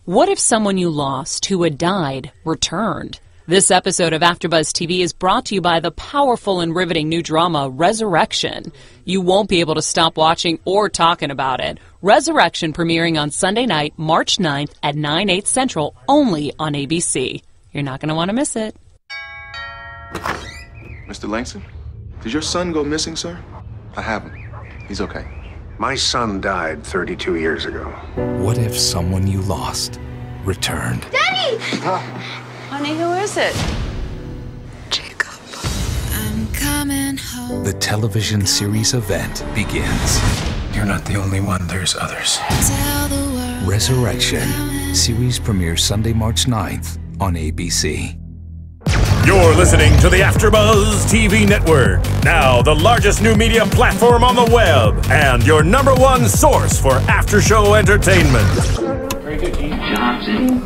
What if someone you lost who had died returned? This episode of AfterBuzz TV is brought to you by the powerful and riveting new drama Resurrection. You won't be able to stop watching or talking about it. Resurrection premiering on Sunday night, March 9th at 9/8 Central, only on ABC. You're not going to want to miss it. Mr. Langston, did your son go missing, sir? I haven't. He's okay. My son died 32 years ago. What if someone you lost returned? Daddy! Honey, who is it? Jacob. I'm coming home. The television series event begins. You're not the only one, there's others. Tell the world. Resurrection. Series premieres Sunday, March 9th on ABC. You're listening to the AfterBuzz TV network, now the largest new media platform on the web, and your #1 source for after-show entertainment. Very good, Gene. Johnson.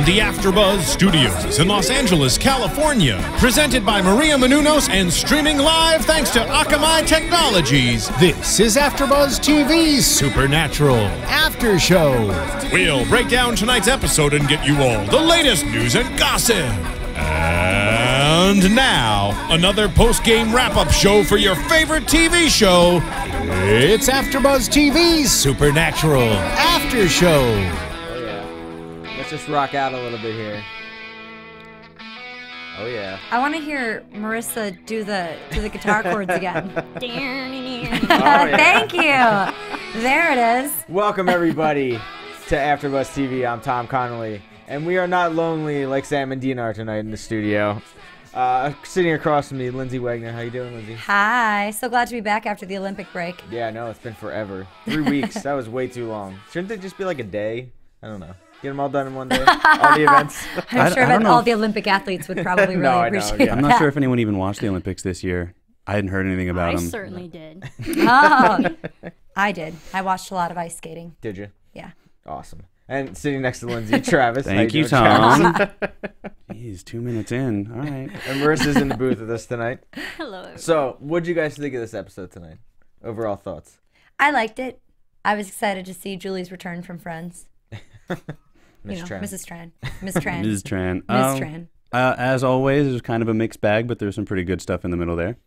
From the AfterBuzz Studios in Los Angeles, California, presented by Maria Menounos and streaming live thanks to Akamai Technologies. This is AfterBuzz TV's Supernatural After Show. We'll break down tonight's episode and get you all the latest news and gossip. And now, another post-game wrap-up show for your favorite TV show. It's AfterBuzz TV's Supernatural After Show. Let's just rock out a little bit here. Oh yeah. I want to hear Marissa do the guitar chords again. Thank you. There it is. Welcome everybody to AfterBuzz TV. I'm Tom Connolly, and we are not lonely like Sam and Dean are tonight in the studio. Sitting across from me, Lyndsey Wegner. How you doing, Lyndsey? Hi. So glad to be back after the Olympic break. Yeah, I know. It's been forever. 3 weeks. That was way too long. Shouldn't it just be like a day? I don't know. Get them all done in one day. All the events. I'm sure that all the Olympic athletes would probably really appreciate that. I'm not sure if anyone even watched the Olympics this year. I hadn't heard anything about them. I certainly did. Oh, I did. I watched a lot of ice skating. Did you? Yeah. Awesome. And sitting next to Lyndsey, Travis. Thank you, Tom. He's 2 minutes in. All right. And Marissa's in the booth with us tonight. Hello, everybody. So, what'd you guys think of this episode tonight? Overall thoughts? I liked it. I was excited to see Julie's return from Friends. Tran. Mrs. Tran. Miss Tran. Mrs. Tran. Miss Tran. As always, it was kind of a mixed bag, but there's some pretty good stuff in the middle there.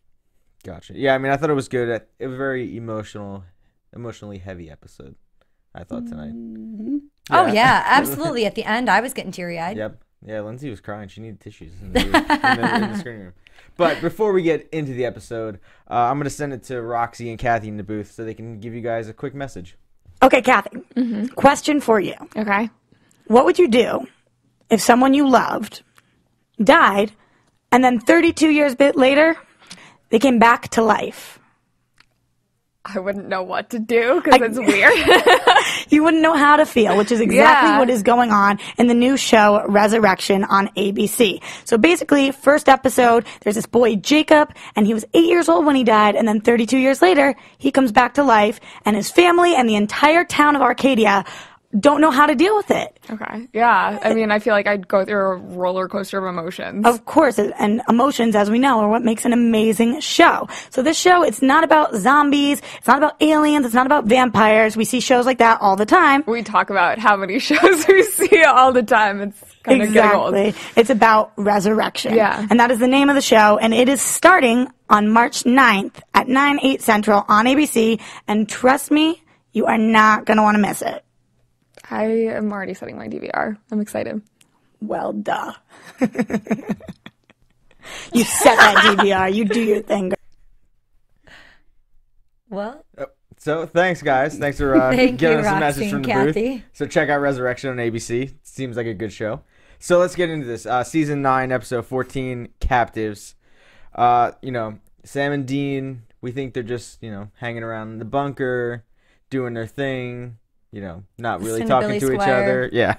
Gotcha. Yeah, I mean, I thought it was good. It was a very emotionally heavy episode, I thought, tonight. Mm-hmm. Yeah. Oh, yeah, absolutely. At the end, I was getting teary-eyed. Yep. Yeah, Lyndsey was crying. She needed tissues in the screening room. But before we get into the episode, I'm going to send it to Roxy and Kathy in the booth so they can give you guys a quick message. Okay, Kathy. Mm-hmm. Question for you. Okay. What would you do if someone you loved died and then 32 years later they came back to life? I wouldn't know what to do because it's weird. You wouldn't know how to feel, which is exactly what is going on in the new show Resurrection on ABC. So basically, first episode, there's this boy Jacob, and he was 8 years old when he died, and then 32 years later, he comes back to life, and his family and the entire town of Arcadia don't know how to deal with it. Okay. Yeah. I mean, I feel like I'd go through a roller coaster of emotions. Of course. And emotions, as we know, are what makes an amazing show. So this show, it's not about zombies. It's not about aliens. It's not about vampires. We see shows like that all the time. We talk about how many shows we see all the time. It's kind of getting old. It's about resurrection. Yeah. And that is the name of the show. And it is starting on March 9th at 9/8 Central on ABC. And trust me, you are not going to want to miss it. I am already setting my DVR. I'm excited. Well, duh. You set that DVR. You do your thing. Well. So, thanks, guys. Thanks for giving us a message from the booth. So, check out Resurrection on ABC. Seems like a good show. So, let's get into this. Season 9, Episode 14, Captives. Sam and Dean, we think they're just, hanging around in the bunker, doing their thing. Not really talking to each other. Yeah.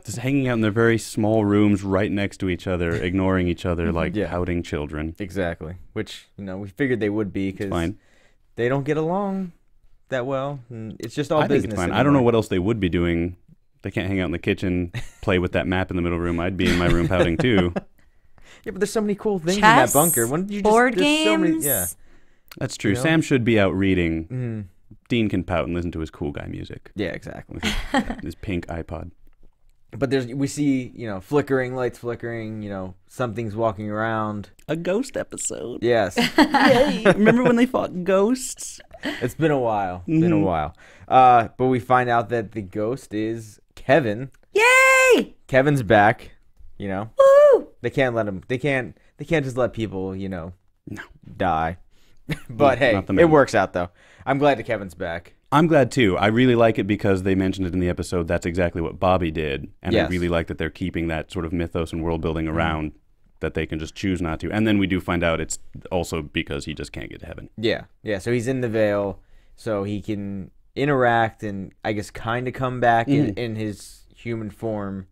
Just hanging out in their very small rooms right next to each other, ignoring each other like pouting children. Exactly. Which, we figured they would be because they don't get along that well. And it's just all business. I think it's fine. I don't know what else they would be doing. They can't hang out in the kitchen, play with that map in the middle room. I'd be in my room pouting too. Yeah, but there's so many cool things Chess, in that bunker. When you board there's games. So many, yeah. That's true. You know? Sam should be out reading. Dean can pout and listen to his cool guy music. Yeah, exactly. With his pink iPod. But we see, lights flickering, something's walking around. A ghost episode. Yes. Yay. Remember when they fought ghosts? It's been a while. Been a while. But we find out that the ghost is Kevin. Yay! Kevin's back, Woo! They can't let him. They can't just let people, die. But hey, it works out though. I'm glad that Kevin's back. I'm glad too. I really like it because they mentioned it in the episode. That's exactly what Bobby did. And I really like that they're keeping that sort of mythos and world building around that they can just choose not to. And then we do find out it's also because he just can't get to heaven. Yeah. Yeah. So he's in the veil so he can interact and I guess kind of come back in his human form.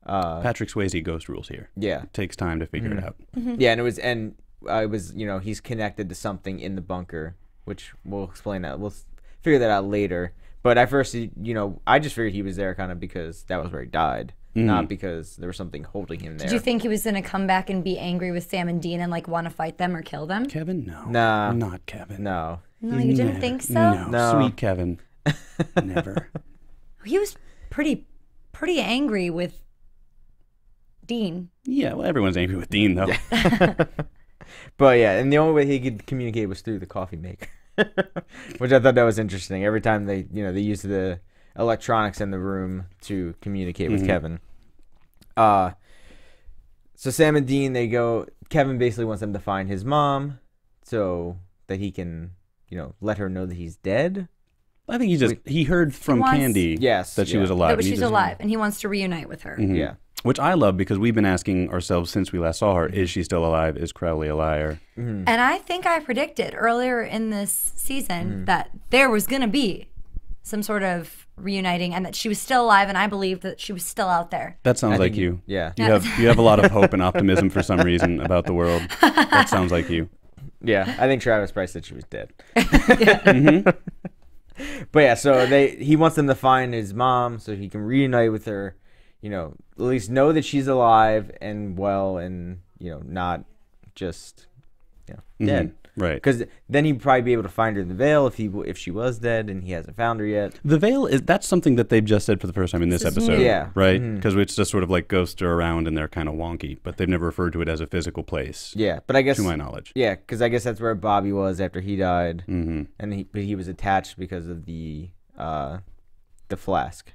Patrick Swayze ghost rules here. Yeah. It takes time to figure it out. Yeah. And it was, he's connected to something in the bunker, which we'll explain that. We'll figure that out later. But at first, I just figured he was there kind of because that was where he died, not because there was something holding him there. Did you think he was going to come back and be angry with Sam and Dean and want to fight them or kill them? Kevin? No. Nah. Not Kevin. No. No, you didn't think so? No. Sweet Kevin. Never. He was pretty angry with Dean. Yeah, well, everyone's angry with Dean, though. But yeah, and the only way he could communicate was through the coffee maker, which I thought that was interesting. Every time they use the electronics in the room to communicate with Kevin. So Sam and Dean, they go. Kevin basically wants them to find his mom, so that he can, let her know that he's dead. I think he heard from Candy that she was alive. That she's alive, and he wants to reunite with her. Yeah. Which I love because we've been asking ourselves since we last saw her, is she still alive? Is Crowley a liar? And I think I predicted earlier in this season that there was going to be some sort of reuniting and that she was still alive, and I believed that she was still out there. That sounds like you. Yeah. You have a lot of hope and optimism for some reason about the world. That sounds like you. Yeah, I think Travis Price said she was dead. But yeah, so he wants them to find his mom so he can reunite with her. At least know that she's alive and well and, not just, dead. Right. Because then he'd probably be able to find her in the veil if she was dead and he hasn't found her yet. The veil, that's something that they've just said for the first time in this episode. Yeah. Right? Because it's just sort of like ghosts are around and they're kind of wonky, but they've never referred to it as a physical place. Yeah, but I guess... To my knowledge. Yeah, because I guess that's where Bobby was after he died. And he was attached because of the flask.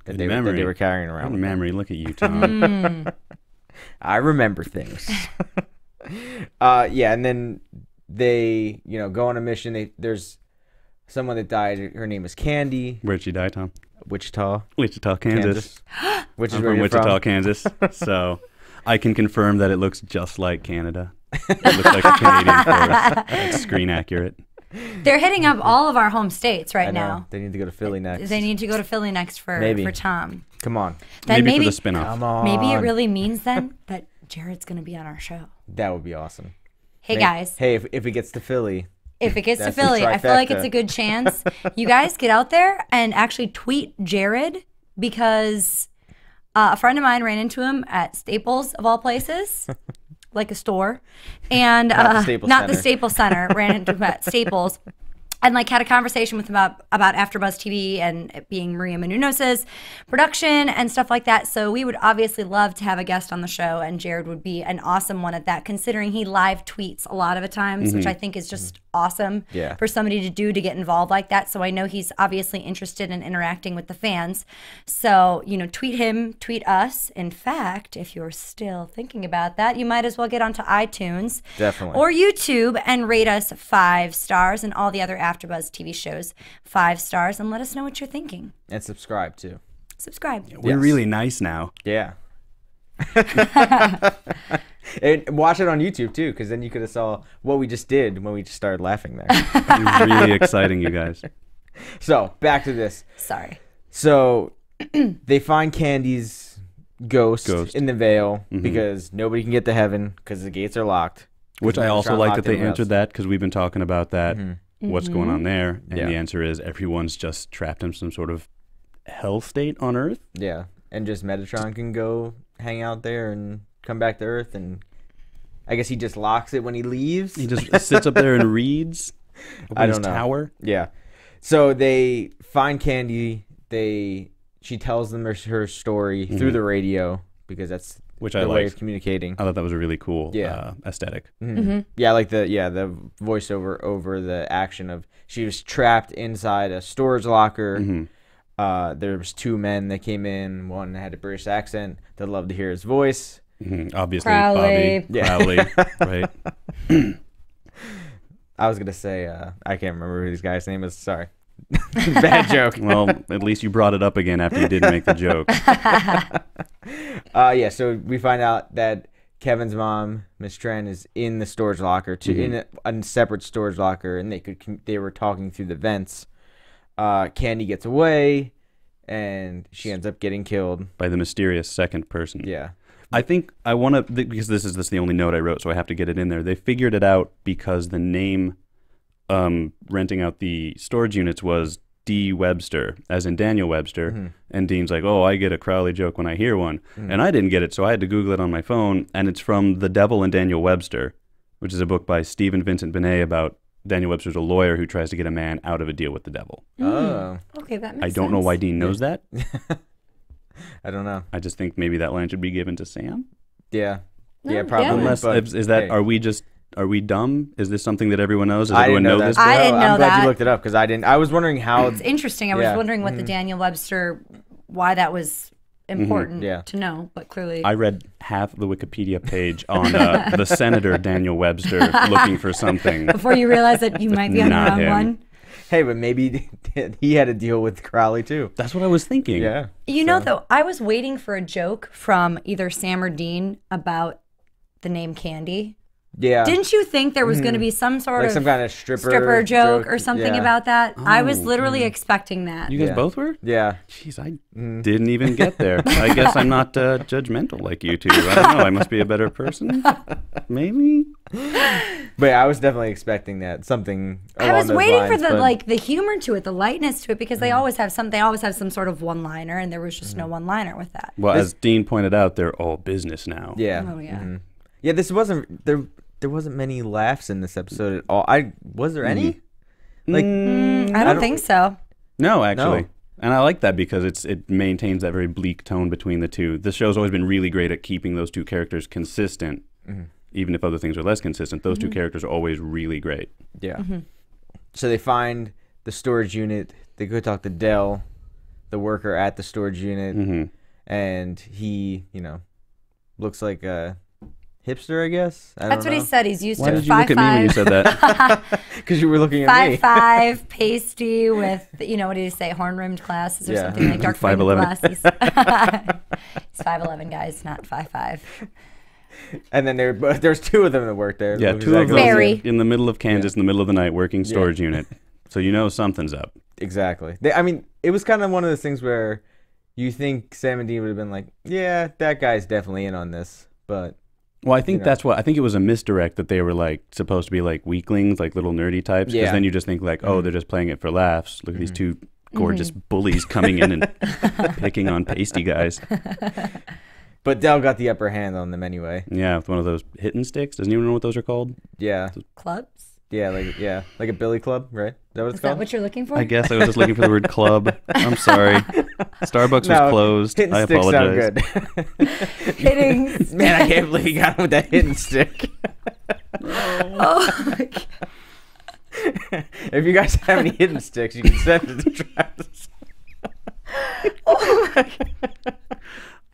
That they were carrying around. Good memory. Look at you, Tom. I remember things. Yeah, and then they, go on a mission. There's someone that died. Her name is Candy. Where'd she die, Tom? Wichita, Kansas. Which is I'm where from you're Wichita, from. Kansas. So I can confirm that it looks just like Canada. It looks like a Canadian forest. It's screen accurate. They're hitting up all of our home states right I know. now. They need to go to Philly next. They need to go to Philly next for Tom. Come on. Then maybe for the spinoff. Come on. Maybe it really means then that Jared's going to be on our show. That would be awesome. Hey, guys. Hey, if it gets to Philly. If it gets to Philly, I feel like it's a good chance. You guys get out there and actually tweet Jared because a friend of mine ran into him at Staples, of all places. Like a store, and not the Staples Center. Ran into him at Staples, and had a conversation with him about AfterBuzz TV and it being Maria Menounos' production and stuff like that. So we would obviously love to have a guest on the show, and Jared would be an awesome one at that, considering he live tweets a lot of the times, which I think is just awesome for somebody to do, to get involved like that. So I know he's obviously interested in interacting with the fans. So, tweet him, tweet us. In fact, if you're still thinking about that, you might as well get onto iTunes or YouTube and rate us 5 stars, and all the other AfterBuzz TV shows 5 stars, and let us know what you're thinking. And subscribe too. Subscribe. We're really nice now. Yeah. And watch it on YouTube too, because then you could have saw what we just did when we just started laughing there. It was really exciting, you guys. So back to this. Sorry. So they find Candy's ghost in the veil because nobody can get to heaven because the gates are locked. Which I also like that they answered that, because we've been talking about that. What's going on there? And the answer is everyone's just trapped in some sort of hell state on Earth. Yeah, and just Metatron can go hang out there and come back to Earth and I guess he just locks it when he leaves. He just sits up there and reads. I don't know. Tower. Yeah. So they find Candy. She tells them her story through the radio because that's the way of communicating. I thought that was a really cool aesthetic. Yeah, like the voiceover over the action of she was trapped inside a storage locker. There was 2 men that came in. One had a British accent. They'd love to hear his voice. Obviously, Crowley. Bobby. Yeah. Crowley, right. I was going to say, I can't remember who this guy's name is. Sorry. Bad joke. Well, at least you brought it up again after you didn't make the joke. Yeah, so we find out that Kevin's mom, Miss Tran, is in the storage locker, in a separate storage locker, and they were talking through the vents. Candy gets away, and she ends up getting killed. By the mysterious second person. Yeah. I think I want to, because this is the only note I wrote, so I have to get it in there. They figured it out because the name renting out the storage units was D. Webster, as in Daniel Webster. And Dean's like, oh, I get a Crowley joke when I hear one. And I didn't get it, so I had to Google it on my phone, and it's from The Devil and Daniel Webster, which is a book by Stephen Vincent Benet about Daniel Webster's a lawyer who tries to get a man out of a deal with the devil. Oh. Okay, that makes sense. I don't know why Dean knows that. I don't know. I just think maybe that line should be given to Sam. Yeah. Yeah, probably. Unless, is that, are we dumb? Is this something that everyone knows? Does everyone know this? I didn't know I'm glad you looked it up because I didn't. I was wondering how. It's interesting. I was wondering what the Daniel Webster, why that was important to know, but clearly. I read half the Wikipedia page on the Senator Daniel Webster looking for something. Before you realize that you might be on the wrong one. Hey, but maybe he had to deal with Crowley too. That's what I was thinking. Yeah. You know, though, I was waiting for a joke from either Sam or Dean about the name Candy. Yeah. Didn't you think there was going to be some sort of some kind of stripper joke or something about that? Oh, I was literally expecting that. You guys both were? Yeah. Jeez, I didn't even get there. I guess I'm not judgmental like you two. I don't know. I must be a better person. Maybe. But yeah, I was definitely expecting that something. I was waiting for the humor to it, the lightness to it, because they always have some sort of one-liner, and there was just no one-liner with that. Well, as Dean pointed out, they're all business now. Yeah. Oh yeah. Yeah, this wasn't there wasn't many laughs in this episode at all. Was there any? Like I don't think so. No, actually. No. And I like that because it maintains that very bleak tone between the two. This show's always been really great at keeping those two characters consistent. Even if other things are less consistent, those two characters are always really great. Yeah. So they find the storage unit. They go talk to Del, the worker at the storage unit, and he, looks like a hipster, I guess. That's what he said. He's used to 5'5". Why did you look at me when you said that? Because you were looking at me. 5'5", pasty with, what did he say, horn-rimmed glasses or something like dark 5'11". glasses. He's 5'11", guys, not 5'5". And then there's 2 of them that work there. Yeah, 2 of them in the middle of Kansas in the middle of the night working storage unit. So something's up. Exactly. It was kind of one of those things where you think Sam and Dean would have been like, yeah, that guy's definitely in on this, but... Well, I think that's what I think it was a misdirect that they were supposed to be weaklings, little nerdy types. Because then you just think oh, they're just playing it for laughs. Look at these 2 gorgeous bullies coming in and picking on pasty guys. But Del got the upper hand on them anyway. Yeah, with one of those hitting sticks. Doesn't anyone know what those are called? Yeah. Clubs? Yeah, like a billy club, right? Is that what it's called? Is that what you're looking for? I guess I was just looking for the word club. I'm sorry. Starbucks was closed. Hitting I apologize. Sound good. Man, I can't believe you got him with that hitting stick. Oh. If you guys have any hitting sticks, you can send it to Travis. Oh my God.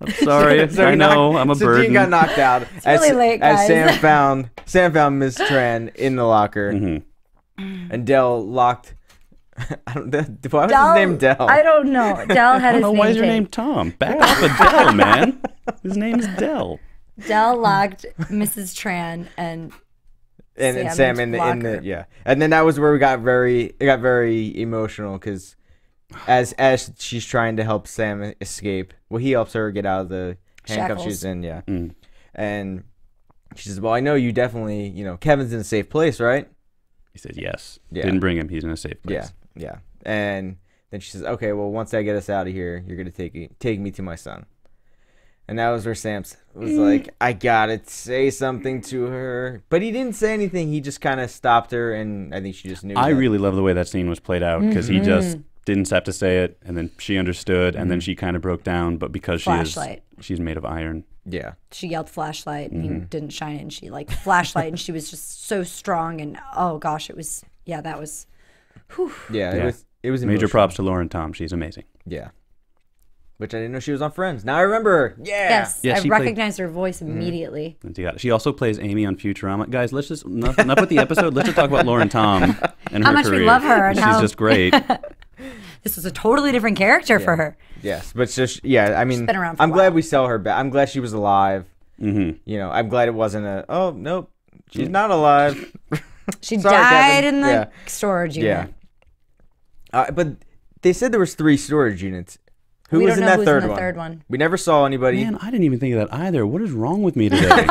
I'm sorry. I know I'm a burden. Dean got knocked out. It's really late, guys. As Sam found Miss Tran in the locker, and Del locked. Why was his name Del? I don't know. Del had his name. Why is your name Tom? Back off of Del, man. His name's Del. Del locked Mrs. Tran and Sam in the and then that was where it got very emotional because. As she's trying to help Sam escape, he helps her get out of the handcuffs she's in, and she says, well, I know you definitely, Kevin's in a safe place, right? He says, yes. Yeah. Didn't bring him. He's in a safe place. Yeah. And then she says, okay, well, once I get us out of here, you're going to take me to my son. And that was where Sam was like, I gotta say something to her. But he didn't say anything. He just kind of stopped her, and I think she just knew. I really love the way that scene was played out, because he just didn't have to say it, and then she understood, and then she kind of broke down, but because she's made of iron. Yeah. She yelled flashlight, and he didn't shine it, and she like flashlight, and she was just so strong, and oh gosh, it was, that was, whew. Yeah, it was major props to Lauren Tom. She's amazing. Yeah. Which I didn't know she was on Friends. Now I remember her. Yeah. Yes, I recognized her voice immediately. She also plays Amy on Futurama. Guys, let's just, enough with the episode. Let's just talk about Lauren Tom and her how much career. we love her. And she's just great. This is a totally different character for her. Yes, but just, I mean, she's been around for I'm a while. glad we saw her back. I'm glad she was alive. You know, I'm glad it wasn't oh, nope, she's not alive. She died in the storage unit. Yeah. But they said there was 3 storage units. Who was in that third one? We never saw anybody. Man, I didn't even think of that either. What is wrong with me today?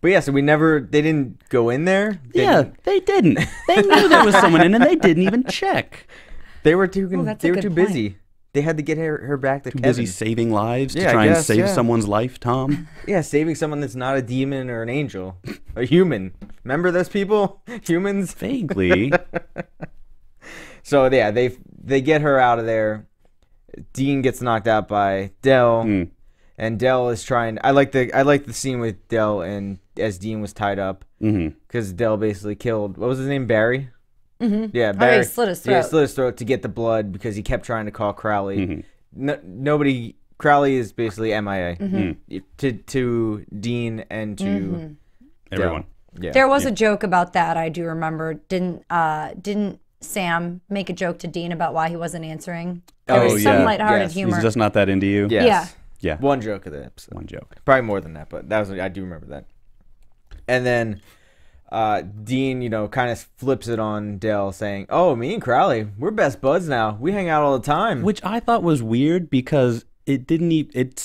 But yeah, so they didn't go in there. They didn't. They knew there was someone in, and they didn't even check. They were too busy. They had to get her back to Kevin. Busy saving lives to try and save someone's life, Tom. Yeah, saving someone that's not a demon or an angel, a human. Remember those people, humans? Vaguely. So yeah, they get her out of there. Dean gets knocked out by Del, and Del is trying. I like the scene with Del and as Dean was tied up, because Del basically killed, what was his name, Barry. Yeah, Barry. He slit his throat. Yeah, slit his throat to get the blood because he kept trying to call Crowley. Nobody. Crowley is basically MIA to Dean and to everyone. Yeah. There was a joke about that. I do remember. Didn't Sam make a joke to Dean about why he wasn't answering? There was some lighthearted humor. He's just not that into you. Yes. Yeah. One joke of the episode. One joke. Probably more than that, but I do remember that. And then Dean, kind of flips it on Del, saying, "Oh, me and Crowley, we're best buds now. We hang out all the time." Which I thought was weird because it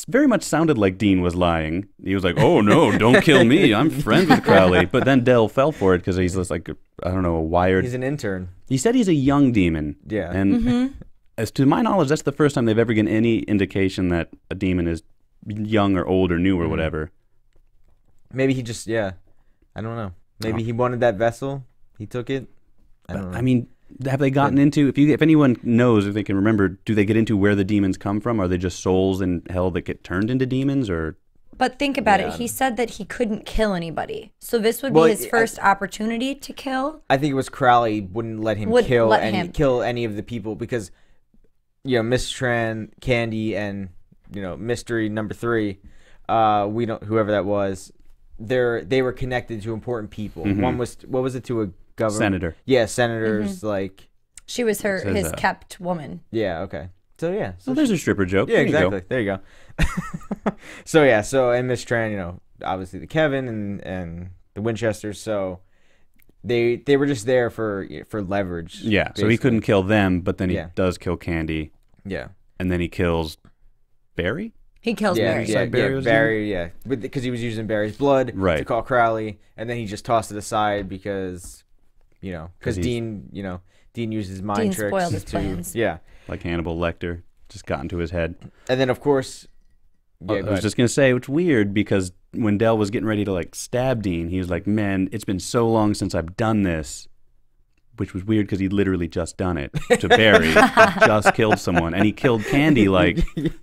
very much sounded like Dean was lying. He was like, "Oh no, don't kill me. I'm friends with Crowley." But then Del fell for it because he's just like, I don't know, a wired. He's an intern. He said he's a young demon. Yeah. And as to my knowledge, that's the first time they've ever given any indication that a demon is young or old or new or whatever. Maybe he just, I don't know. Maybe he wanted that vessel. He took it. I don't know. I mean, have they gotten into, if anyone knows, if they can remember, do they get into where the demons come from? Are they just souls in hell that get turned into demons, or? But think about it. He said that he couldn't kill anybody. So this would be his first opportunity to kill. I think it was Crowley wouldn't let him kill any of the people because, Miss Tran, Candy, and, Mystery number 3, whoever that was, they were connected to important people. One was, what was it, to a government? Senator. Yeah, senators, like. She was his kept woman. Yeah, okay. So, yeah. So there's a stripper joke. Yeah, exactly. There you go. So, and Miss Tran, obviously the Kevin and the Winchesters, so they were just there for leverage. Yeah, basically. So he couldn't kill them, but then he does kill Candy. Yeah. And then he kills Barry? He kills Barry. Yeah, Barry, because he was using Barry's blood to call Crowley, and then he just tossed it aside because, Dean uses mind tricks. Dean spoiled his plans. Yeah. Like Hannibal Lecter, just got into his head. And then, of course... I was just going to say, it's weird because when Del was getting ready to stab Dean, he was like, "Man, it's been so long since I've done this," which was weird because he'd literally just done it to Barry. He just killed someone, and he killed Candy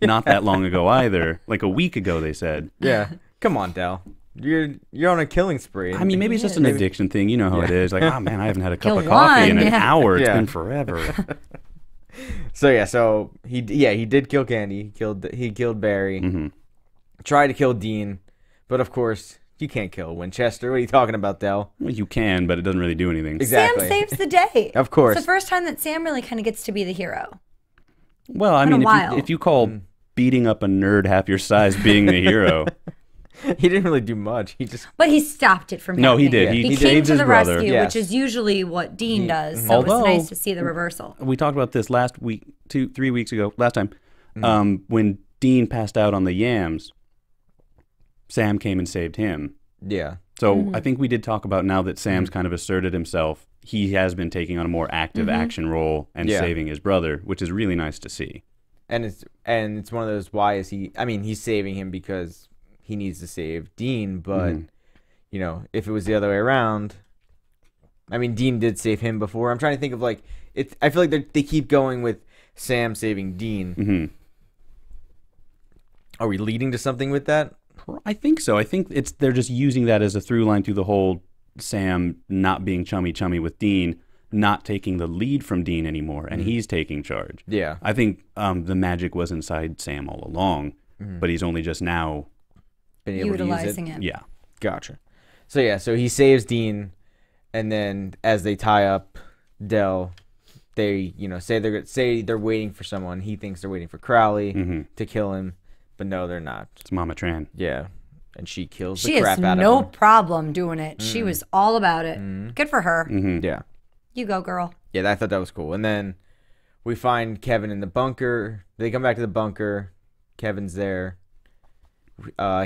not that long ago either, like a week ago they said. Yeah, come on, Del, you're on a killing spree. I mean, maybe it's just an addiction thing. You know how it is. Like, oh man, I haven't had a cup of coffee in an hour. It's been forever. So he did kill Candy. He killed Barry. Tried to kill Dean, but of course you can't kill Winchester. What are you talking about, Del? Well, you can, but it doesn't really do anything. Exactly. Sam saves the day. Of course. It's the first time that Sam really kind of gets to be the hero. Well, I mean, if you call beating up a nerd half your size being the hero. He didn't really do much. But he stopped it from happening. No, he did. He came to the rescue, which is usually what Dean does. So it's nice to see the reversal. We talked about this last week, 3 weeks ago, last time, when Dean passed out on the yams. Sam came and saved him. Yeah. So I think we did talk about now that Sam's kind of asserted himself, he has been taking on a more active action role and saving his brother, which is really nice to see. and it's one of those. Why is he? I mean, he's saving him because he needs to save Dean, but you know, if it was the other way around, I mean, Dean did save him before. I'm trying to think of like it. I feel like they keep going with Sam saving Dean. Are we leading to something with that? I think so. I think they're just using that as a through line through the whole Sam not being chummy with Dean, not taking the lead from Dean anymore, and he's taking charge. Yeah. I think the magic was inside Sam all along, but he's only just now been able utilizing to use it. Yeah. Gotcha. So he saves Dean, and then as they tie up Del, they say they're waiting for someone. He thinks they're waiting for Crowley to kill him. But no, they're not. It's Mama Tran. Yeah. And she kills the crap out of him. She has no problem doing it. She was all about it. Good for her. Yeah. You go, girl. Yeah, I thought that was cool. And then we find Kevin in the bunker. They come back to the bunker. Kevin's there.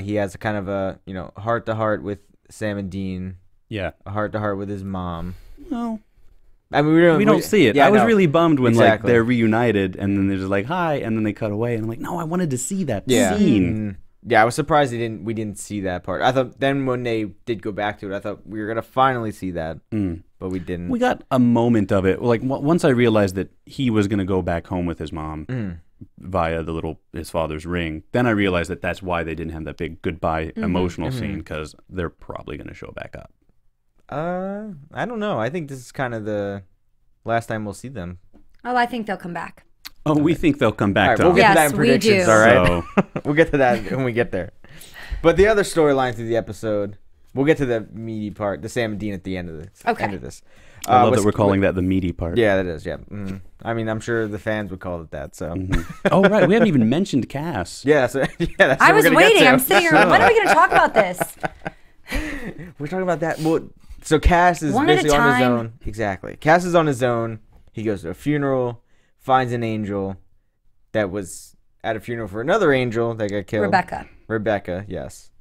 He has a kind of a, heart-to-heart with Sam and Dean. Yeah. A heart-to-heart with his mom. Well... I mean, we don't see it. Yeah, I was really bummed when exactly. like they're reunited and then they're just like hi, and then they cut away, and I'm like, no, I wanted to see that scene. Yeah, I was surprised we didn't see that part. I thought then when they did go back to it, I thought we were gonna finally see that, but we didn't. We got a moment of it. Like once I realized that he was gonna go back home with his mom via his father's ring, then I realized that that's why they didn't have that big goodbye emotional scene, because they're probably gonna show back up. I don't know. I think this is kind of the last time we'll see them. Oh, I think they'll come back. Oh, we think they'll come back. All right, we'll get to that in predictions. We do. All right, we'll get to that when we get there. But the other storyline through the episode, we'll get to the meaty part, the Sam and Dean at the end of this. Okay. End of this. I love that we're calling that the meaty part. Yeah, that is. Yeah. I mean, I'm sure the fans would call it that. So. Oh right, we haven't even mentioned Cass. Yeah. So that's I was waiting. I'm sitting here. When are we going to talk about this? We're talking about that. Well, so Cass is basically on his own. Exactly. Cass is on his own. He goes to a funeral, finds an angel that was at a funeral for another angel that got killed. Rebecca, yes.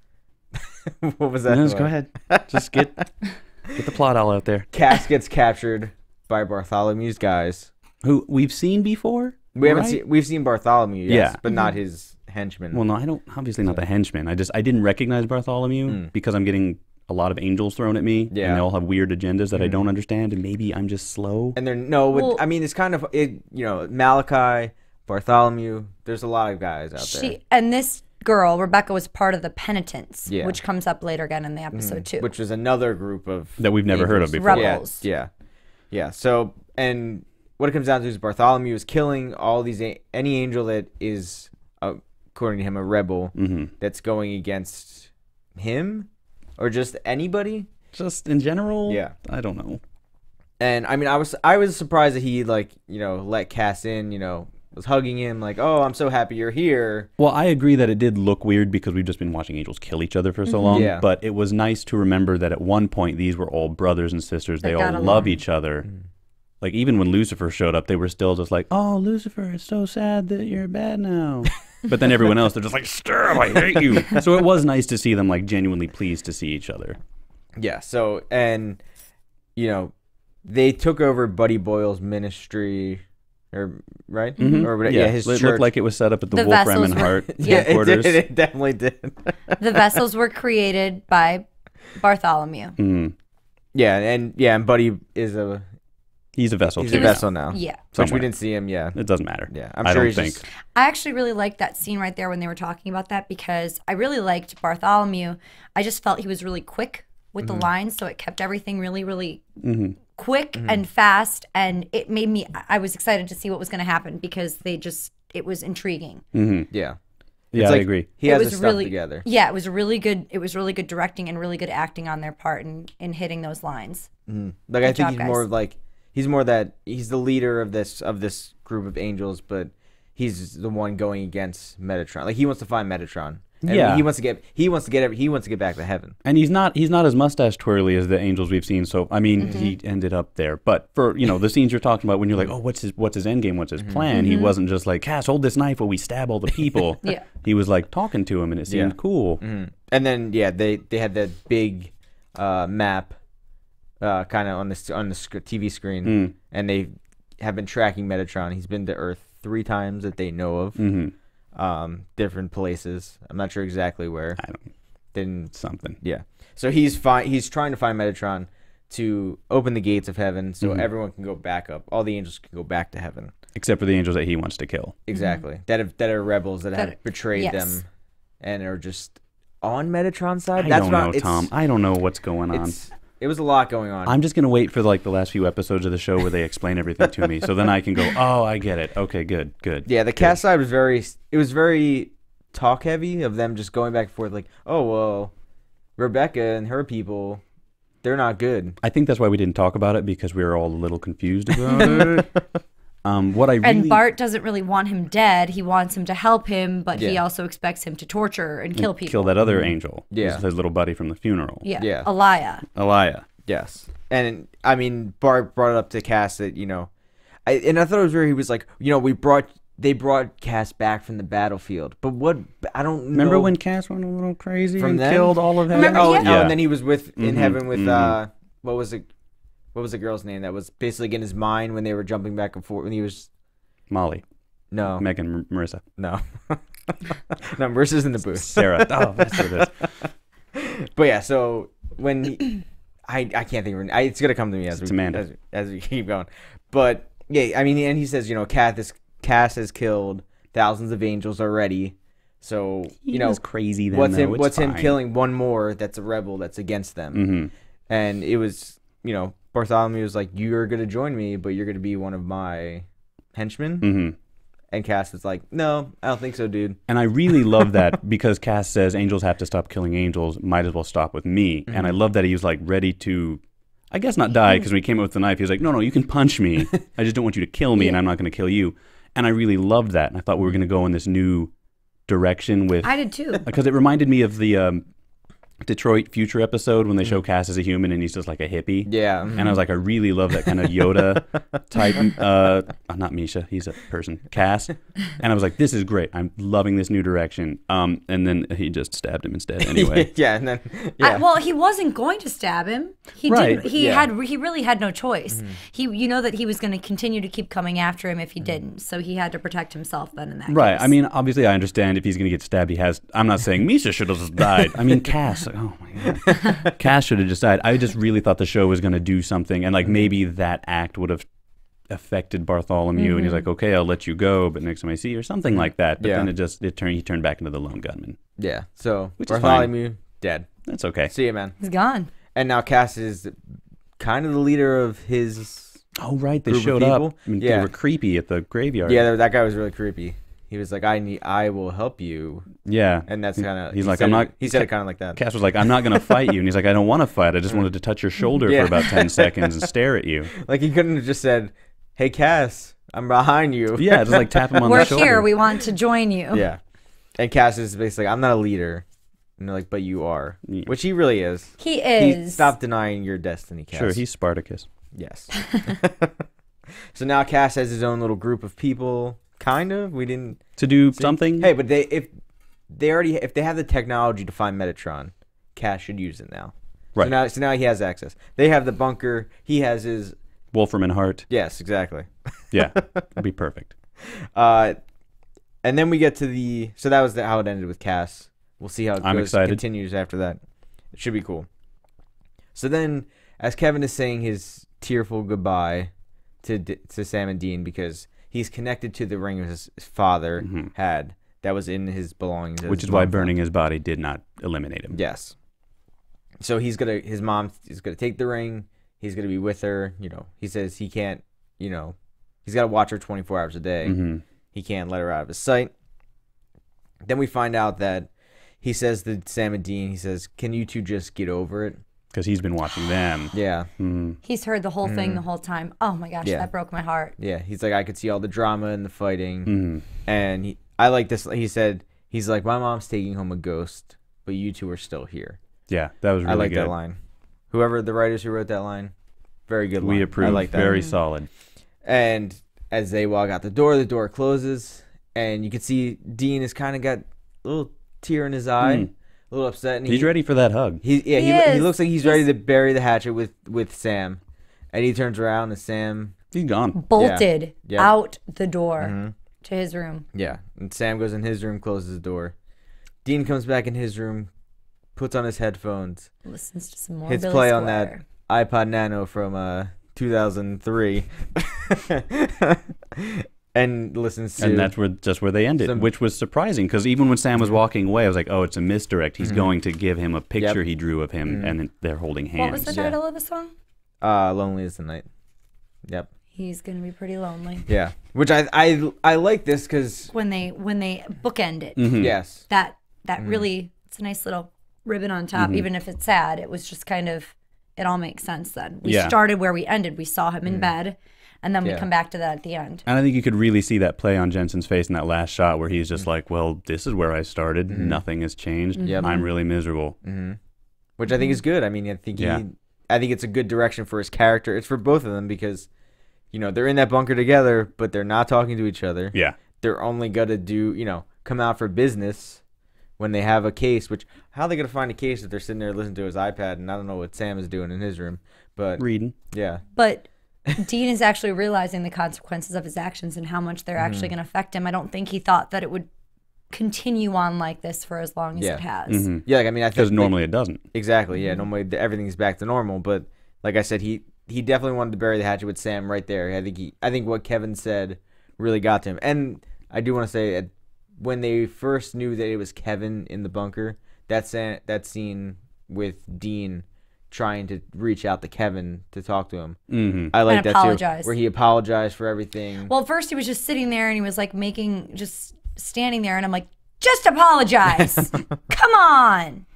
What was that? No, go ahead. Just get the plot all out there. Cass gets captured by Bartholomew's guys, who we've seen before. We've seen Bartholomew, yes, but not his henchman. Well, no, I don't. Obviously, not the henchman. I didn't recognize Bartholomew because I'm getting a lot of angels thrown at me, and they all have weird agendas that I don't understand, and maybe I'm just slow. And I mean, it's kind of Malachi, Bartholomew. There's a lot of guys out there. And this girl, Rebecca, was part of the Penitents, which comes up later again in the episode too. Which is another group of that we've never heard of before. Rebels. Yeah. So, and what it comes down to is Bartholomew is killing all these any angel that is, according to him, a rebel that's going against him. Or just anybody? Just in general? Yeah. I don't know. And I mean, I was surprised that he let Cass in, was hugging him like, oh, I'm so happy you're here. Well, I agree that it did look weird because we've just been watching angels kill each other for so long. Yeah. But it was nice to remember that at one point these were all brothers and sisters. They all love each other. Like even when Lucifer showed up, they were still just like, oh, Lucifer, it's so sad that you're bad now. But then everyone else, they're just like, stir, I hate you. So it was nice to see them like genuinely pleased to see each other. Yeah. So, and, they took over Buddy Boyle's ministry, right? Or his church. It looked like it was set up at the Wolfram and Hart headquarters. It definitely did. The vessels were created by Bartholomew. Yeah, and Buddy is He's a vessel. He's a vessel now. Yeah. Which we didn't see him, It doesn't matter. Yeah. I don't think. I actually really liked that scene right there when they were talking about that because I really liked Bartholomew. I just felt he was really quick with the lines, so it kept everything really, really quick and fast, and it made me, I was excited to see what was going to happen because it was intriguing. Yeah. Yeah, I agree. He has his stuff together. Yeah, it was really good directing and really good acting on their part in hitting those lines. Like I think he's more like he's the leader of this group of angels, but he's the one going against Metatron. Like he wants to find Metatron. And he wants to get back to heaven. And he's not as mustache twirly as the angels we've seen. So I mean, he ended up there. But for the scenes you're talking about when you're like, oh, what's his end game? What's his plan? He wasn't just like, Cass, hold this knife while we stab all the people. Yeah. He was like talking to him, and it seemed cool. And then they had that big map, kind of on the TV screen, and they have been tracking Metatron. He's been to Earth 3 times that they know of. Different places. I'm not sure exactly where. I don't. Something. Yeah. So he's trying to find Metatron to open the gates of heaven so everyone can go back up. All the angels can go back to heaven. Except for the angels that he wants to kill. Exactly. That are rebels that have betrayed them and are just on Metatron's side. I don't know, Tom. I don't know what's going on. It was a lot going on. I'm just going to wait for the last few episodes of the show where they explain everything to me. So then I can go, oh, I get it. Okay, good. Yeah, the cast side was very talk heavy of them just going back and forth like, oh, well, Rebecca and her people, they're not good. I think that's why we didn't talk about it, because we were all a little confused about it. And Bart doesn't really want him dead. He wants him to help him, but he also expects him to torture and kill people. Kill that other angel. Yeah. His little buddy from the funeral. Yeah. Elia. Yes. And, I mean, Bart brought it up to Cass that, I thought it was where he was like, they brought Cass back from the battlefield. But I don't know. Remember when Cass went a little crazy and killed all of them? And then he was in heaven with, what was the girl's name that was basically in his mind when they were jumping back and forth when he was... Molly. No. Megan, Marissa. No. No, Marissa's in the booth. Sarah. Oh, that's what it is. But yeah, so when I can't think of it. It's going to come to me as we keep going. But yeah, I mean, and he says, Cass has killed thousands of angels already. So, he was crazy then, what's him killing one more that's a rebel that's against them? And it was, Bartholomew was like, you're going to join me, but you're going to be one of my henchmen. And Cass is like, no, I don't think so, dude. And I really love that because Cass says angels have to stop killing angels, might as well stop with me. And I love that he was like ready to, I guess not die, because when he came up with the knife, he was like, no, you can punch me. I just don't want you to kill me, and I'm not going to kill you. And I really loved that. And I thought we were going to go in this new direction with... I did too. Because it reminded me of the Detroit Future episode when they show Cass as a human and he's just like a hippie. Yeah. And I was like, I really love that kind of Yoda type. Not Misha, he's a person. Cass. And I was like, this is great. I'm loving this new direction. And then he just stabbed him instead anyway. And then... well, he wasn't going to stab him. He didn't. He really had no choice. That he was going to continue to keep coming after him if he didn't. So he had to protect himself then in that case. I mean, obviously I understand if he's going to get stabbed, I'm not saying Misha should have just died. I mean, Cass. Oh my God. Cass should have just died. I just really thought the show was going to do something, and like maybe that act would have affected Bartholomew, and he's like, okay, I'll let you go, but next time I see you, or something like that. But then he turned back into the lone gunman. Yeah. So Bartholomew dead. That's okay. See you, man. He's gone. And now Cass is kind of the leader of his. Oh right, they showed up. I mean, they were creepy at the graveyard. Yeah, that guy was really creepy. He was like, I will help you. Yeah. And that's kind of... He's like, I'm not... He said it kind of like that. Cass was like, I'm not going to fight you. And he's like, I don't want to fight. I just wanted to touch your shoulder for about 10 seconds and stare at you. Like, he couldn't have just said, hey, Cass, I'm behind you. Yeah, just like tap him on the shoulder. We're here. We want to join you. Yeah. And Cass is basically like, I'm not a leader. And they're like, but you are. Yeah. Which he really is. He is. Stop denying your destiny, Cass. Sure, he's Spartacus. Yes. So now Cass has his own little group of people. Kind of. We didn't... To do something? Hey, but if they have the technology to find Metatron, Cass should use it now. Right. So now he has access. They have the bunker. He has his... Wolfram and Hart. Yes, exactly. Yeah, it'd be perfect. And then we get to the... So that was how it ended with Cass. We'll see how it continues after that. It should be cool. So then, as Kevin is saying his tearful goodbye to Sam and Dean, because... He's connected to the ring his father had that was in his belongings. Which is why burning his body did not eliminate him. Yes. So his mom is gonna take the ring. He's gonna be with her. He says he can't. He's got to watch her 24 hours a day. He can't let her out of his sight. Then we find out that he says to Sam and Dean, he says, "Can you two just get over it?" Because he's been watching them. Yeah. He's heard the whole thing the whole time. Oh my gosh, that broke my heart. Yeah, he's like, I could see all the drama and the fighting. And I like this. He said, he's like, my mom's taking home a ghost, but you two are still here. Yeah, that was really good. I like that line. Whoever the writers who wrote that line, very good line. We approve. I like that. Very solid. And as they walk out the door closes, and you can see Dean has kind of got a little tear in his eye. A little upset. And he's ready for that hug. He looks like he's ready to bury the hatchet with Sam. And he turns around and Sam... He's gone. Bolted out the door. to his room. Yeah, and Sam goes in his room, closes the door. Dean comes back in his room, puts on his headphones, listens to some more hits Billy play Squire on that iPod Nano from 2003, and listens to. And that's where they ended, which was surprising because even when Sam was walking away, I was like, "Oh, it's a misdirect. He's going to give him a picture he drew of him, and they're holding hands." What was the title of the song? "Lonely Is the Night." Yep. He's gonna be pretty lonely. Yeah, which I like this because when they bookend it. Yes. That really, it's a nice little ribbon on top. Even if it's sad, it was just kind of, it all makes sense then. We started where we ended. We saw him in bed, and then we come back to that at the end. And I think you could really see that play on Jensen's face in that last shot where he's just like, well, this is where I started. Nothing has changed. I'm really miserable. Which I think is good. I mean, I think it's a good direction for his character. It's for both of them because, you know, they're in that bunker together, but they're not talking to each other. Yeah. They're only going to come out for business when they have a case, which, how are they going to find a case if they're sitting there listening to his iPad and I don't know what Sam is doing in his room, but reading. Yeah. But Dean is actually realizing the consequences of his actions and how much they're actually going to affect him. I don't think he thought that it would continue on like this for as long as it has. Yeah, like, I mean, I think because normally it doesn't. Exactly. Yeah, normally everything's back to normal, but like I said, he definitely wanted to bury the hatchet with Sam right there. I think what Kevin said really got to him. And I do want to say, when they first knew that it was Kevin in the bunker, that scene with Dean trying to reach out to Kevin to talk to him. I like that too, where he apologized for everything. Well, at first he was just sitting there and he was like just standing there, and I'm like, just apologize. Come on.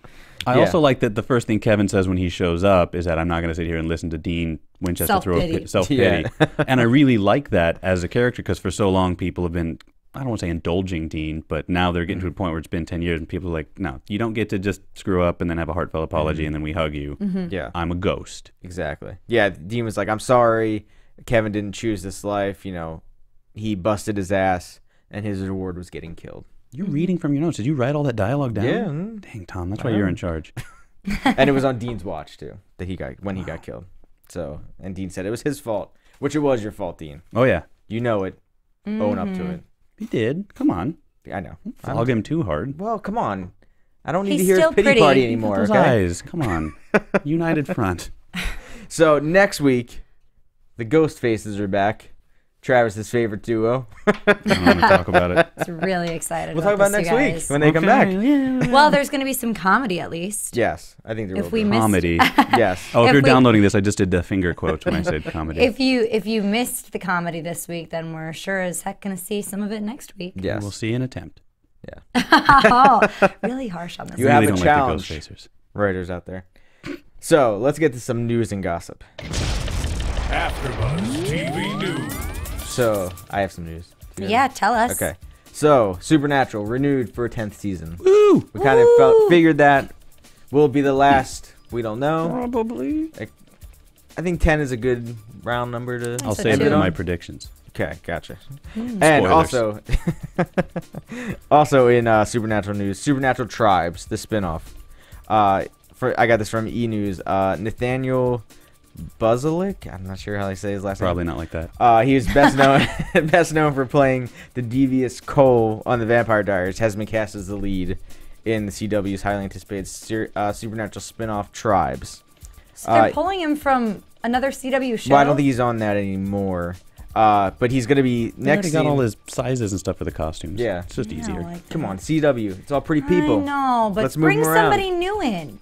I also like that the first thing Kevin says when he shows up is that I'm not going to sit here and listen to Dean Winchester throw self-pity. And I really like that as a character because for so long people have been, I don't want to say indulging Dean, but now they're getting to a point where it's been 10 years and people are like, no, you don't get to just screw up and then have a heartfelt apology and then we hug you. Yeah. I'm a ghost. Exactly. Yeah, Dean was like, I'm sorry. Kevin didn't choose this life. You know, he busted his ass and his reward was getting killed. You're reading from your notes. Did you write all that dialogue down? Yeah. Dang, Tom, that's why you're in charge. And it was on Dean's watch too that he got killed. So, and Dean said it was his fault, which it was your fault, Dean. Oh yeah, you know it. Own up to it. He did. Come on. I know. Flog him too hard. Well, come on. I don't need to hear his pity party anymore. Okay? Guys, come on. United front. So next week, the Ghost Faces are back. Travis's favorite duo. I'm going to talk about it. It's really excited. We'll talk about next week when they come back. Yeah. Well, there's going to be some comedy at least. Yes, I think there will be. Comedy. Yes. Oh, if you're downloading this, I just did the finger quotes when I said comedy. If you missed the comedy this week, then we're sure as heck going to see some of it next week. Yes. We'll see an attempt. Yeah. Oh, really harsh on this. You really have a don't challenge, like the Ghostfacers. Writers out there. So let's get to some news and gossip. AfterBuzz TV News. So, I have some news. Yeah, tell us. Okay. So, Supernatural renewed for a 10th season. Woo! We kind of figured that. Will it be the last? We don't know. Probably. I think 10 is a good round number to I'll save it for my predictions. Okay, gotcha. And Spoilers. also in Supernatural news, Supernatural Tribes, the spinoff. I got this from E! News. Nathaniel Buzalik, I'm not sure how they say his last name. Probably not like that. He was best known for playing the devious Cole on the Vampire Diaries. Has been cast as the lead in the CW's highly anticipated Supernatural spinoff Tribes. So they're pulling him from another CW show? Well, I don't think he's on that anymore. But he's going to be next. He got all his sizes and stuff for the costumes. Yeah. It's just easier. Like Come on, CW. It's all pretty people. I know, but Let's bring move him around. somebody new in.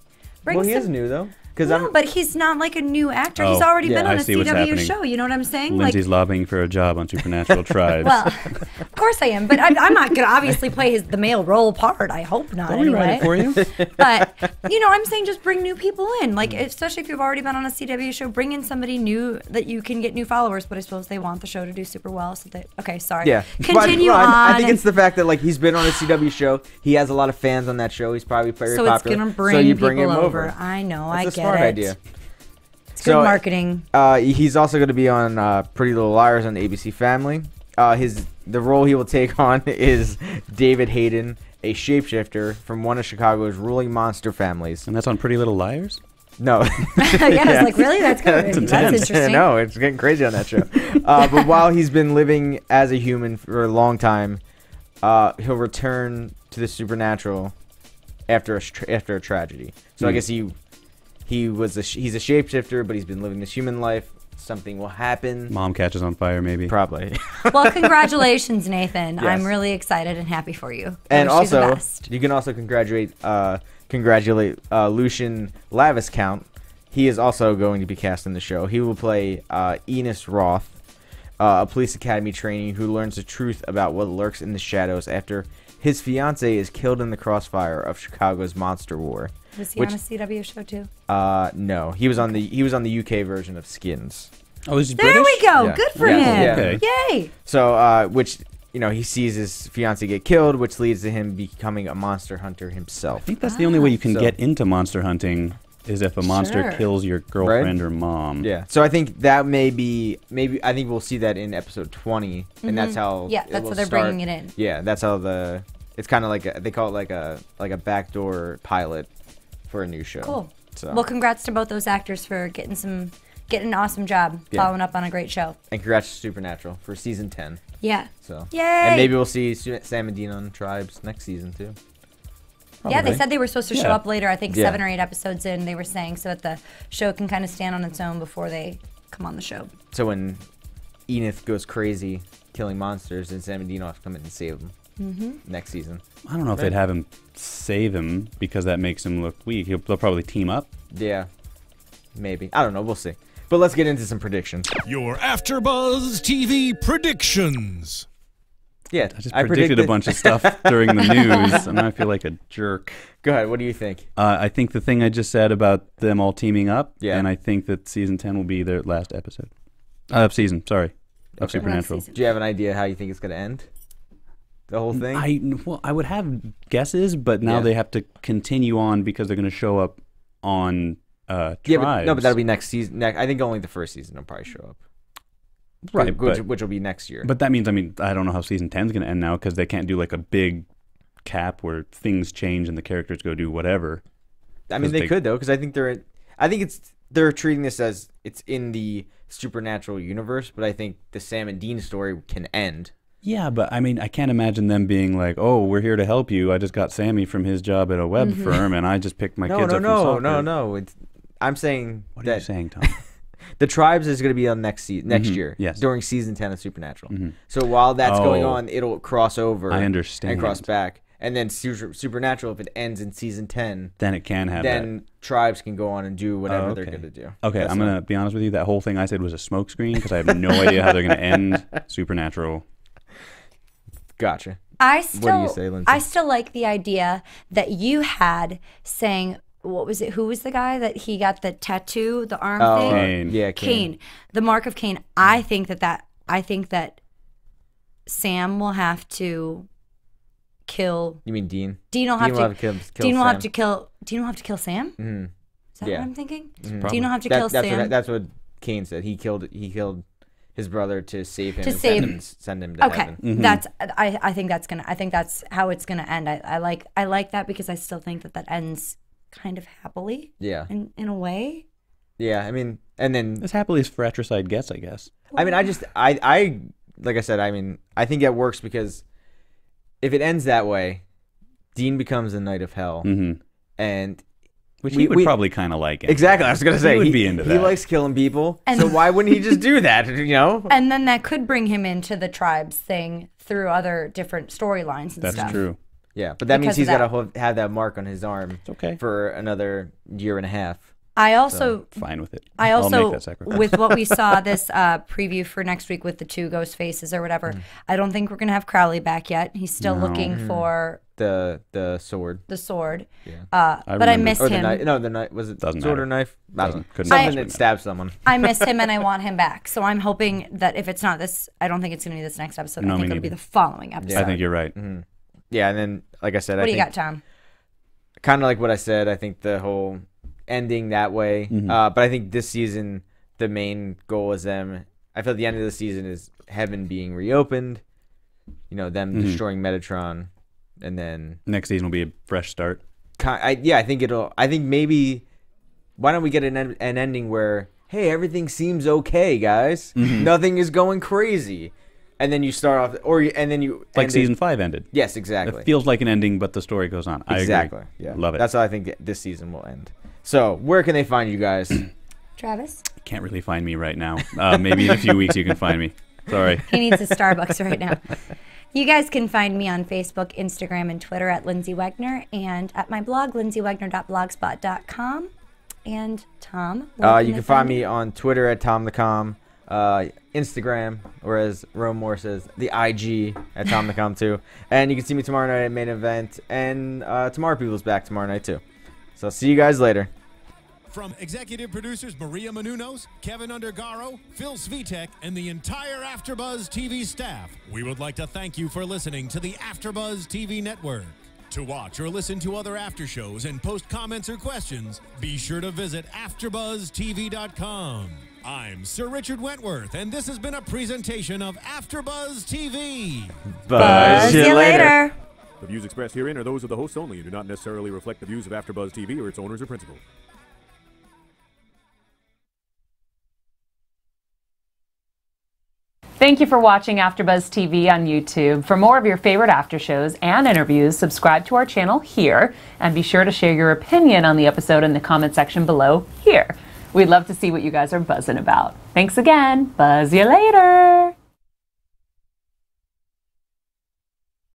He is new, though. No, but he's not like a new actor. He's already been on a CW show. You know what I'm saying? Lyndsey's lobbying for a job on Supernatural Tribes. Well, of course I am, but I'm not going to obviously play the male role part. I hope not. Let me write it for you. But, I'm saying just bring new people in. Like, especially if you've already been on a CW show, bring in somebody new that you can get new followers. But I suppose they want the show to do super well. So okay, sorry. Yeah. Continue on. I think it's the fact that, he's been on a CW show. He has a lot of fans on that show. He's probably very popular. So it's going to bring people over. I know. That's I get it. That's a smart idea. Good marketing. He's also going to be on Pretty Little Liars on ABC Family. The role he will take on is David Hayden, a shapeshifter from one of Chicago's ruling monster families. And that's on Pretty Little Liars? No. I was like, really? That's good. That's interesting. No, it's getting crazy on that show. But while he's been living as a human for a long time, he'll return to the supernatural after a tragedy. So I guess he's a shapeshifter, but he's been living this human life. Something will happen. Mom catches on fire, maybe. Probably. Well, congratulations, Nathan. Yes. I'm really excited and happy for you. And also, you can also congratulate Lucian Laviscount. He is also going to be cast in the show. He will play Enos Roth, a police academy trainee who learns the truth about what lurks in the shadows after his fiancée is killed in the crossfire of Chicago's monster war. Was he on a CW show too? No. He was on the UK version of Skins. Oh, is he There British? we go. Yeah. Good for Yes. him. Yeah. Okay. Yay. So, which, he sees his fiancée get killed, which leads to him becoming a monster hunter himself. I think that's the only way you can get into monster hunting is if a monster kills your girlfriend or mom. Yeah. So I think that maybe I think we'll see that in episode 20, and that's how. Yeah, that's how they're bringing it in. Yeah, that's how it's kind of like they call it like a backdoor pilot for a new show. Cool. So. Well, congrats to both those actors for getting an awesome job following up on a great show. And congrats to Supernatural for season 10. Yeah. So. Yay! And maybe we'll see Sam and Dean on Tribes next season too. Probably. Yeah, they said they were supposed to show up later. I think 7 or 8 episodes in, they were saying, so that the show can kind of stand on its own before they come on the show. So when Enith goes crazy killing monsters, then Sam and Dean will have to come in and save them next season. I don't know if they'd have him save him because that makes him look weak. They'll probably team up. Yeah, maybe. I don't know. We'll see. But let's get into some predictions. Your AfterBuzz TV predictions. Yeah, I just predicted a bunch of stuff during the news, and I feel like a jerk. Go ahead. What do you think? I think the thing I just said about them all teaming up, yeah. And I think that season 10 will be their last episode. Season, sorry. Of Supernatural. Do you have an idea how you think it's going to end? The whole thing? I would have guesses, but now they have to continue on because they're going to show up on Tribes. Yeah, but that'll be next season. I think only the first season will probably show up. Right, which will be next year. But that means, I don't know how season 10 is going to end now because they can't do like a big cap where things change and the characters go do whatever. I mean, they could though, because I think they're treating this as it's in the Supernatural universe, but I think the Sam and Dean story can end. Yeah, but I can't imagine them being like, "Oh, we're here to help you. I just got Sammy from his job at a web firm, and I just picked my kids up from soccer." No. I'm saying What are you saying, Tom? The Tribes is going to be on next year, during season 10 of Supernatural. So while that's going on, it'll cross over. I understand. And cross back. And then Supernatural, if it ends in season 10, then it can have then Tribes can go on and do whatever they're going to do. Okay, I'm going to be honest with you. That whole thing I said was a smokescreen because I have no idea how they're going to end Supernatural. Gotcha. What do you say, Lyndsey? I still like the idea that you had saying, what was it? Who was the guy that he got the tattoo, the arm thing? Cain. Yeah, Cain. The mark of Cain. I think that Sam will have to kill. You mean Dean? Dean will have to kill Sam? Mm-hmm. Is that what I'm thinking? Mm-hmm. Dean will have to kill Sam. That's what Cain said. He killed his brother to save him. Send him to heaven. Mm-hmm. I think that's how it's gonna end. I like that because I still think that ends kind of happily. Yeah. In a way. Yeah, I mean, and then as happily as fratricide gets, I guess. I mean, I like I said, I think it works because if it ends that way, Dean becomes a Knight of Hell, and which he would probably kind of like it. Exactly, I was gonna say he would be into that. He likes killing people, so why wouldn't he just do that? You know. And then that could bring him into the Tribes thing through other different storylines and stuff. That's true. Yeah, but that means he's got to have that mark on his arm for another year and a half. I also fine with it. I'll make also that sacrifice. with what we saw this preview for next week with the 2 ghost faces or whatever. I don't think we're gonna have Crowley back yet. He's still looking for the sword. The sword. Yeah. But I missed him. The knife was it Doesn't sword matter. or knife? Couldn't something that stabs someone. I missed him and I want him back. So I'm hoping that if it's not this, I don't think it's gonna be this next episode. I think it'll be the following episode. I think you're right. Mm-hmm. Yeah, and then like I said, what do you got, Tom? Kind of like what I said. I think the whole ending that way. But I think this season the main goal is them. I feel the end of the season is heaven being reopened. You know, them destroying Metatron, and then next season will be a fresh start. I think maybe why don't we get an ending where, hey, everything seems okay, guys. Nothing is going crazy. And then you start off, and then you like season 5 ended. Yes, exactly. It feels like an ending, but the story goes on. Exactly. I agree. Yeah. Love it. That's how I think this season will end. So, where can they find you guys? Travis? Can't really find me right now. Maybe in a few weeks you can find me. Sorry. He needs a Starbucks right now. You guys can find me on Facebook, Instagram, and Twitter at Lyndsey Wegner, and at my blog, lyndseywegner.blogspot.com. And Tom? You can find me on Twitter at TomTheCom, Instagram, or as Rome Moore says, the IG at TomTheCom too. And you can see me tomorrow night at Main Event, and Tomorrow People's back tomorrow night too. So I'll see you guys later. From executive producers Maria Menounos, Kevin Undergaro, Phil Svitek, and the entire AfterBuzz TV staff, we would like to thank you for listening to the AfterBuzz TV network. To watch or listen to other after shows and post comments or questions, be sure to visit AfterBuzzTV.com. I'm Sir Richard Wentworth, and this has been a presentation of AfterBuzz TV. Buzz you later. The views expressed herein are those of the hosts only and do not necessarily reflect the views of AfterBuzz TV or its owners or principals. Thank you for watching AfterBuzz TV on YouTube. For more of your favorite after shows and interviews, subscribe to our channel here, and be sure to share your opinion on the episode in the comment section below here. We'd love to see what you guys are buzzing about. Thanks again. Buzz you later.